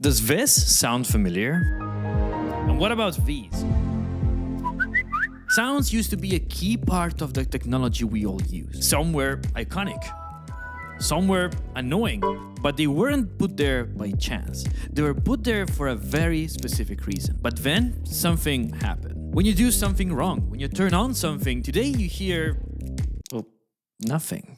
Does this sound familiar? And what about these? Sounds used to be a key part of the technology we all use. Some were iconic, some were annoying, but they weren't put there by chance. They were put there for a very specific reason. But then something happened. When you do something wrong, when you turn on something, today you hear, well, nothing.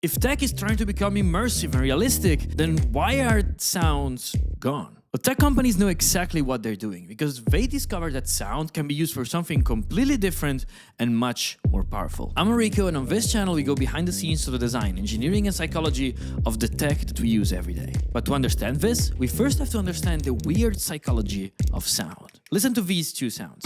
If tech is trying to become immersive and realistic, then why are sounds gone? Well, tech companies know exactly what they're doing because they discovered that sound can be used for something completely different and much more powerful. I'm Enrico, and on this channel we go behind the scenes of the design, engineering and psychology of the tech that we use every day. But to understand this, we first have to understand the weird psychology of sound. Listen to these two sounds.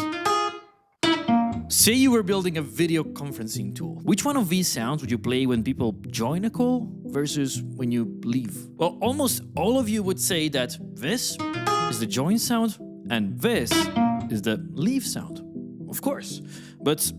Say you were building a video conferencing tool. Which one of these sounds would you play when people join a call versus when you leave? Well, almost all of you would say that this is the join sound and this is the leave sound. Of course, but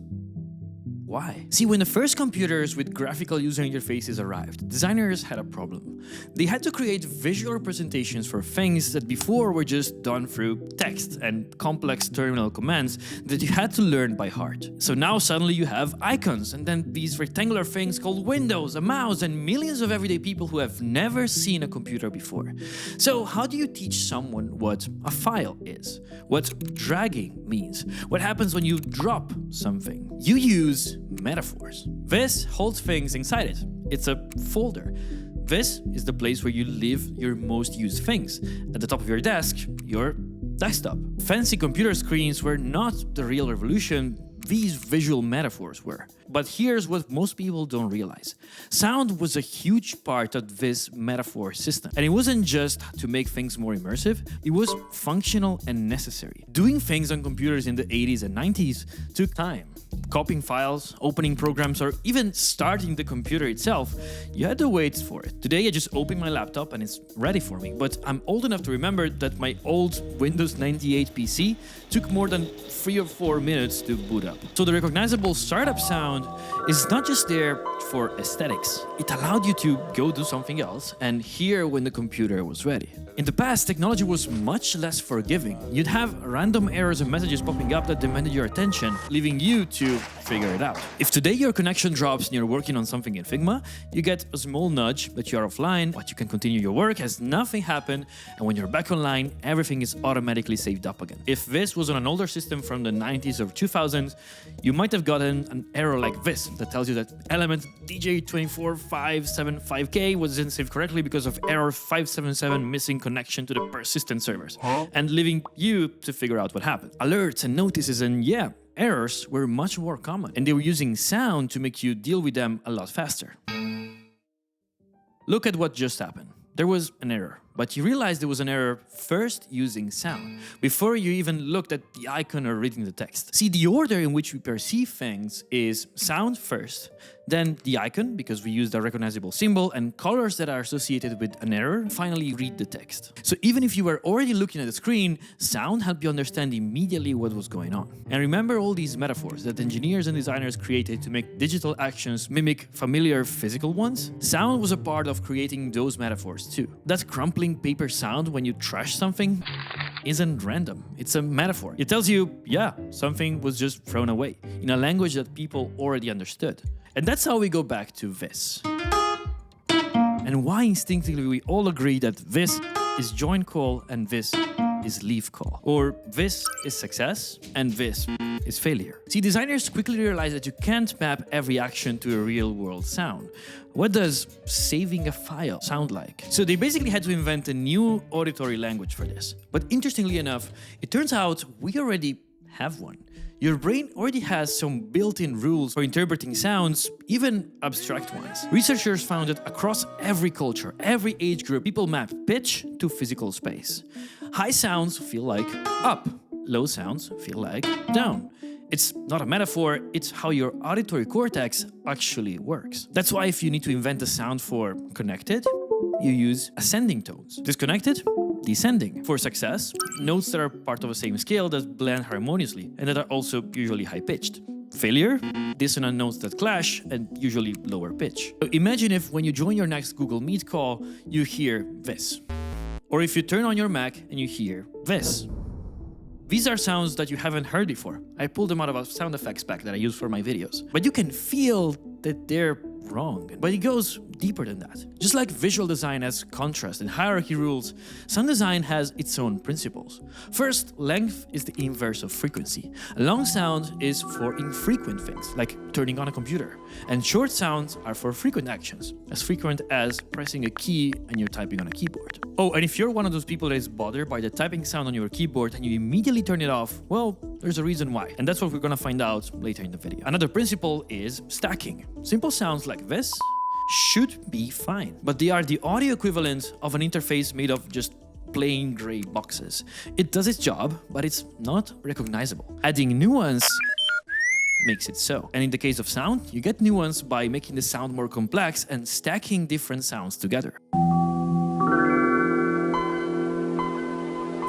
why? See, when the first computers with graphical user interfaces arrived, designers had a problem. They had to create visual representations for things that before were just done through text and complex terminal commands that you had to learn by heart. So now suddenly you have icons and then these rectangular things called windows, a mouse, and millions of everyday people who have never seen a computer before. So how do you teach someone what a file is? What dragging means? What happens when you drop something? You use metaphors. This holds things inside it. It's a folder. This is the place where you leave your most used things. At the top of your desk, your desktop. Fancy computer screens were not the real revolution. These visual metaphors were. But here's what most people don't realize. Sound was a huge part of this metaphor system. And it wasn't just to make things more immersive, it was functional and necessary. Doing things on computers in the 80s and 90s took time. Copying files, opening programs, or even starting the computer itself, you had to wait for it. Today I just open my laptop and it's ready for me, but I'm old enough to remember that my old Windows 98 PC took more than 3 or 4 minutes to boot up. So the recognizable startup sound is not just there for aesthetics. It allowed you to go do something else and hear when the computer was ready. In the past, technology was much less forgiving. You'd have random errors and messages popping up that demanded your attention, leaving you to figure it out. If today your connection drops and you're working on something in Figma, you get a small nudge that you are offline, but you can continue your work as nothing happened, and when you're back online, everything is automatically saved up again. If this was on an older system from the 90s or 2000s, you might have gotten an error like this that tells you that element DJ24575K wasn't saved correctly because of error 577 missing connection to the persistent servers, and leaving you to figure out what happened. Alerts and notices and errors were much more common, and they were using sound to make you deal with them a lot faster. Look at what just happened. There was an error, but you realized there was an error first using sound, before you even looked at the icon or reading the text. See, the order in which we perceive things is sound first, then the icon, because we use the recognizable symbol, and colors that are associated with an error, finally read the text. So even if you were already looking at the screen, sound helped you understand immediately what was going on. And remember all these metaphors that engineers and designers created to make digital actions mimic familiar physical ones? Sound was a part of creating those metaphors too. That crumpling paper sound when you trash something isn't random. It's a metaphor. It tells you, something was just thrown away in a language that people already understood. And that's how we go back to this. And why instinctively we all agree that this is join call and this is leave call. Or this is success and this is failure. See, designers quickly realize that you can't map every action to a real world sound. What does saving a file sound like? So they basically had to invent a new auditory language for this. But interestingly enough, it turns out we already have one. Your brain already has some built-in rules for interpreting sounds, even abstract ones. Researchers found that across every culture, every age group, people map pitch to physical space. High sounds feel like up, low sounds feel like down. It's not a metaphor, it's how your auditory cortex actually works. That's why if you need to invent a sound for connected, you use ascending tones. Disconnected? Descending. For success, notes that are part of the same scale that blend harmoniously and that are also usually high-pitched. Failure? Dissonant notes that clash and usually lower pitch. So imagine if when you join your next Google Meet call, you hear this. Or if you turn on your Mac and you hear this. These are sounds that you haven't heard before. I pulled them out of a sound effects pack that I use for my videos. But you can feel that they're wrong. But it goes deeper than that. Just like visual design has contrast and hierarchy rules, sound design has its own principles. First, length is the inverse of frequency. A long sound is for infrequent things, like turning on a computer. And short sounds are for frequent actions, as frequent as pressing a key and you're typing on a keyboard. Oh, and if you're one of those people that is bothered by the typing sound on your keyboard and you immediately turn it off, well, there's a reason why. And that's what we're gonna find out later in the video. Another principle is stacking. Simple sounds like this should be fine, but they are the audio equivalent of an interface made of just plain gray boxes. It does its job, but it's not recognizable. Adding nuance makes it so. And in the case of sound, you get nuance by making the sound more complex and stacking different sounds together.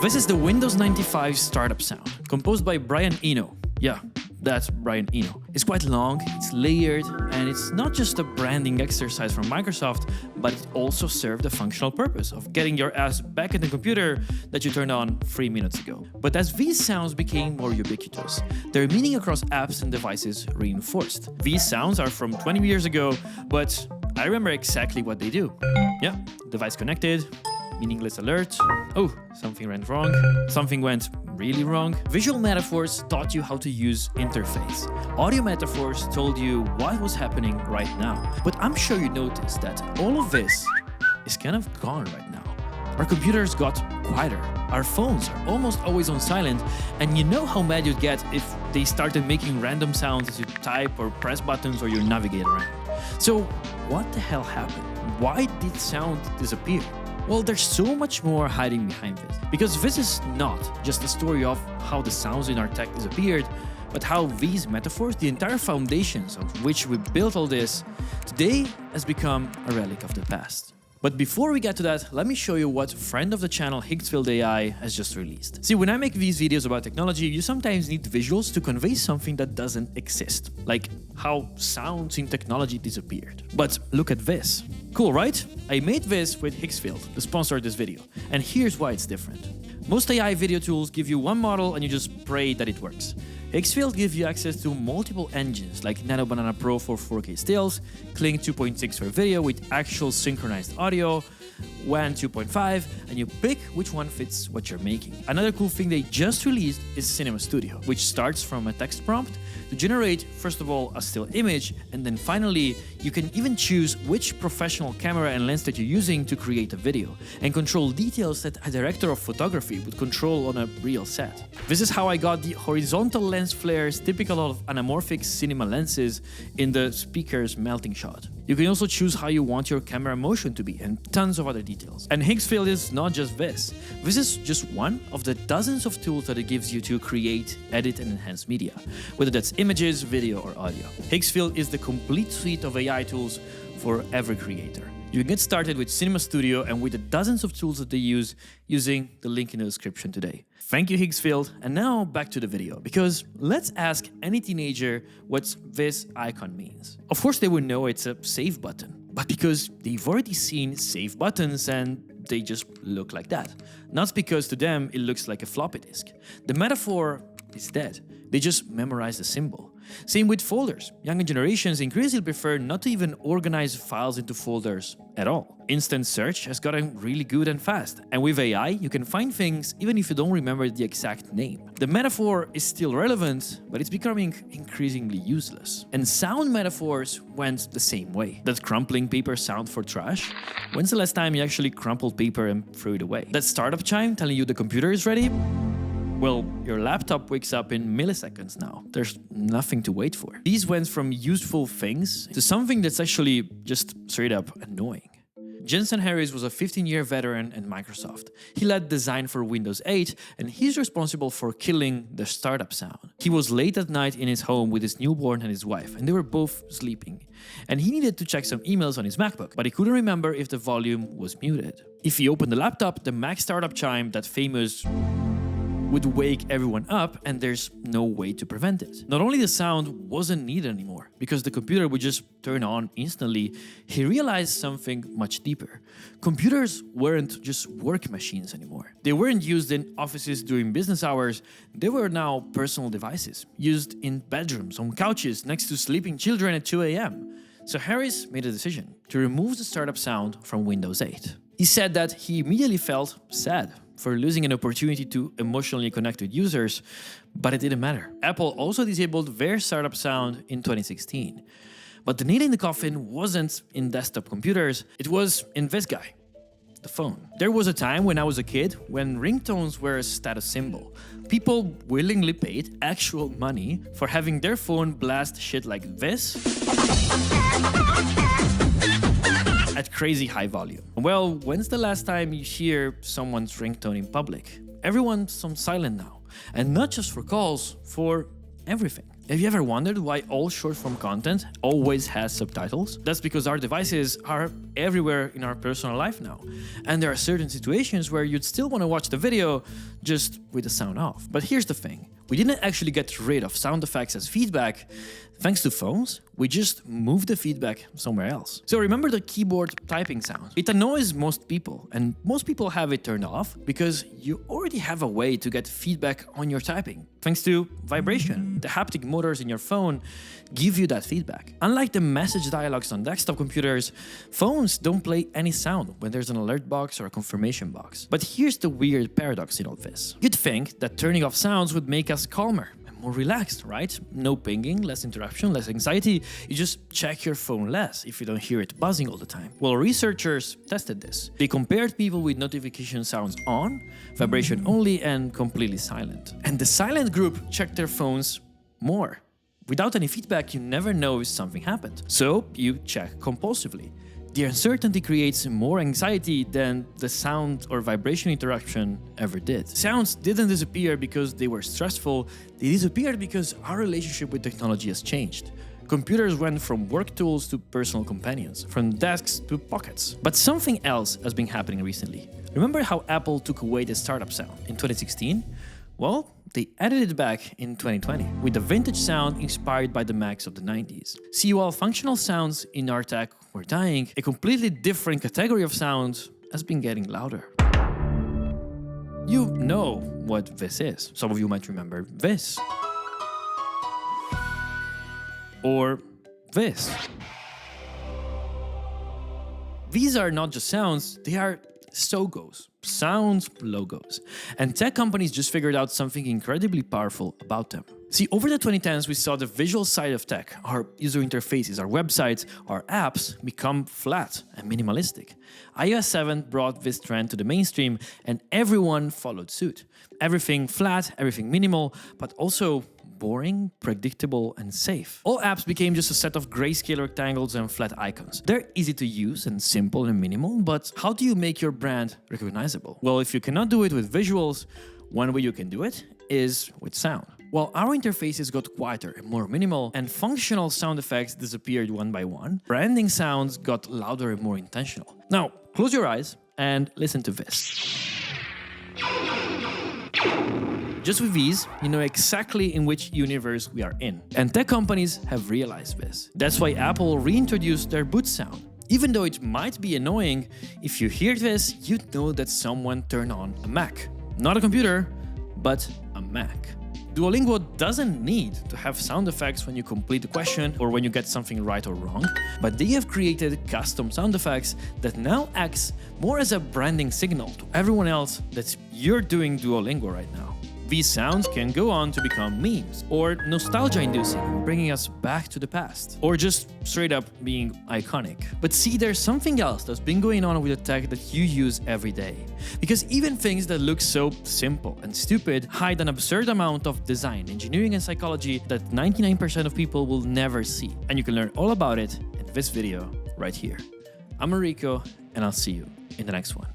This is the Windows 95 startup sound, composed by Brian Eno. Yeah, that's Brian Eno. It's quite long, it's layered, and it's not just a branding exercise from Microsoft, but it also served the functional purpose of getting your ass back in the computer that you turned on 3 minutes ago. But as these sounds became more ubiquitous, their meaning across apps and devices reinforced. These sounds are from 20 years ago, but I remember exactly what they do. Yeah, device connected, meaningless alert. Oh, something went wrong. Something went really wrong. Visual metaphors taught you how to use interface. Audio metaphors told you what was happening right now. But I'm sure you noticed that all of this is kind of gone right now. Our computers got quieter. Our phones are almost always on silent, and you know how mad you'd get if they started making random sounds as you type or press buttons or you navigate around. So what the hell happened? Why did sound disappear? Well, there's so much more hiding behind this. Because this is not just a story of how the sounds in our tech disappeared, but how these metaphors, the entire foundations on which we built all this, today has become a relic of the past. But before we get to that, let me show you what friend of the channel Higgsfield AI has just released. See, when I make these videos about technology, you sometimes need visuals to convey something that doesn't exist, like how sounds in technology disappeared. But look at this. Cool, right? I made this with Higgsfield, the sponsor of this video, and here's why it's different. Most AI video tools give you one model and you just pray that it works. Higgsfield gives you access to multiple engines like Nano Banana Pro for 4K stills, Kling 2.6 for video with actual synchronized audio, WAN 2.5, and you pick which one fits what you're making. Another cool thing they just released is Cinema Studio, which starts from a text prompt to generate, first of all, a still image, and then finally, you can even choose which professional camera and lens that you're using to create a video, and control details that a director of photography would control on a real set. This is how I got the horizontal lens flares typical of anamorphic cinema lenses in the speaker's melting shot. You can also choose how you want your camera motion to be, and tons of other details. And Higgsfield is not just this. This is just one of the dozens of tools that it gives you to create, edit, and enhance media, whether that's images, video, or audio. Higgsfield is the complete suite of AI tools for every creator. You can get started with Cinema Studio and with the dozens of tools that they use using the link in the description today. Thank you, Higgsfield. And now back to the video, because let's ask any teenager what this icon means. Of course, they would know it's a save button, but because they've already seen save buttons and they just look like that. Not because to them it looks like a floppy disk. The metaphor is dead. They just memorize the symbol. Same with folders. Younger generations increasingly prefer not to even organize files into folders at all. Instant search has gotten really good and fast, and with AI, you can find things even if you don't remember the exact name. The metaphor is still relevant, but it's becoming increasingly useless. And sound metaphors went the same way. That crumpling paper sound for trash? When's the last time you actually crumpled paper and threw it away? That startup chime telling you the computer is ready? Well, your laptop wakes up in milliseconds now. There's nothing to wait for. These went from useful things to something that's actually just straight up annoying. Jensen Harris was a 15-year veteran at Microsoft. He led design for Windows 8, and he's responsible for killing the startup sound. He was late at night in his home with his newborn and his wife, and they were both sleeping. And he needed to check some emails on his MacBook, but he couldn't remember if the volume was muted. If he opened the laptop, the Mac startup chime, that famous would wake everyone up, and there's no way to prevent it. Not only the sound wasn't needed anymore, because the computer would just turn on instantly, he realized something much deeper. Computers weren't just work machines anymore. They weren't used in offices during business hours. They were now personal devices, used in bedrooms, on couches, next to sleeping children at 2 a.m. So Harris made a decision to remove the startup sound from Windows 8. He said that he immediately felt sad for losing an opportunity to emotionally connect with users, but it didn't matter. Apple also disabled their startup sound in 2016. But the nail in the coffin wasn't in desktop computers, it was in this guy, the phone. There was a time when I was a kid when ringtones were a status symbol. People willingly paid actual money for having their phone blast shit like this at crazy high volume. Well, when's the last time you hear someone's ringtone in public? Everyone's on silent now. And not just for calls, for everything. Have you ever wondered why all short-form content always has subtitles? That's because our devices are everywhere in our personal life now. And there are certain situations where you'd still want to watch the video just with the sound off. But here's the thing. We didn't actually get rid of sound effects as feedback. Thanks to phones, we just moved the feedback somewhere else. So remember the keyboard typing sound? It annoys most people, and most people have it turned off because you already have a way to get feedback on your typing. Thanks to vibration, the haptic motors in your phone give you that feedback. Unlike the message dialogues on desktop computers, phones don't play any sound when there's an alert box or a confirmation box. But here's the weird paradox in all this. You'd think that turning off sounds would make us calmer, more relaxed, right? No pinging, less interruption, less anxiety. You just check your phone less if you don't hear it buzzing all the time. Well, researchers tested this. They compared people with notification sounds on, vibration only, and completely silent. And the silent group checked their phones more. Without any feedback, you never know if something happened. So you check compulsively. The uncertainty creates more anxiety than the sound or vibration interruption ever did. Sounds didn't disappear because they were stressful, they disappeared because our relationship with technology has changed. Computers went from work tools to personal companions, from desks to pockets. But something else has been happening recently. Remember how Apple took away the startup sound in 2016? Well, they added it back in 2020 with the vintage sound inspired by the Macs of the 90s. See, while functional sounds in our tech were dying, a completely different category of sound has been getting louder. You know what this is. Some of you might remember this. Or this. These are not just sounds, they are SOGOs, sound logos. And tech companies just figured out something incredibly powerful about them. See, over the 2010s, we saw the visual side of tech, our user interfaces, our websites, our apps become flat and minimalistic. iOS 7 brought this trend to the mainstream and everyone followed suit. Everything flat, everything minimal, but also boring, predictable, and safe. All apps became just a set of grayscale rectangles and flat icons. They're easy to use and simple and minimal, but how do you make your brand recognizable? Well, if you cannot do it with visuals, one way you can do it is with sound. While our interfaces got quieter and more minimal, and functional sound effects disappeared one by one, branding sounds got louder and more intentional. Now, close your eyes and listen to this. Just with these, you know exactly in which universe we are in. And tech companies have realized this. That's why Apple reintroduced their boot sound. Even though it might be annoying, if you hear this, you know that someone turned on a Mac. Not a computer, but a Mac. Duolingo doesn't need to have sound effects when you complete the question or when you get something right or wrong, but they have created custom sound effects that now acts more as a branding signal to everyone else that you're doing Duolingo right now. These sounds can go on to become memes, or nostalgia-inducing, bringing us back to the past, or just straight up being iconic. But see, there's something else that's been going on with the tech that you use every day. Because even things that look so simple and stupid hide an absurd amount of design, engineering, and psychology that 99% of people will never see. And you can learn all about it in this video right here. I'm Enrico, and I'll see you in the next one.